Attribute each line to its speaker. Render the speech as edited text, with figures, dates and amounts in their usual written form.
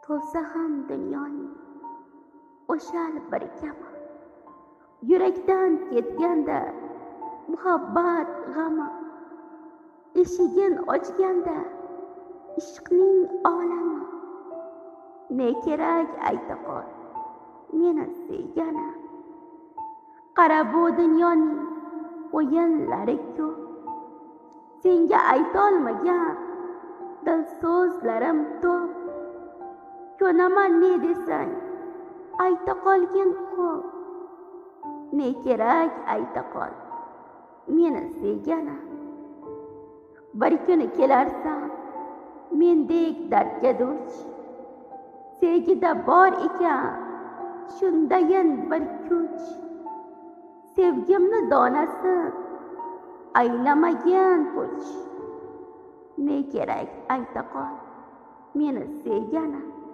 Speaker 1: to'lsa ham dunyoning o'shal bir kami, yurakdan ketganda muhabbat g'ami, eshigin ochganda ishqning olami. Ne kerak ayta qol meni sevgani, qara bu dunyoning o'yinlari ko'p, senga aytolmagan dil so'zlarim to'p. Ko'naman ne desang ayta qolgin ko'p, ne kerak ayta qol meni sevgani. Bir kuni kelarsan mendek dardga duch, sevgida bor ekan shundayin bir kuch. Sevgimni donasi aylamagin puch, ne kerak ayta qol meni sevgani.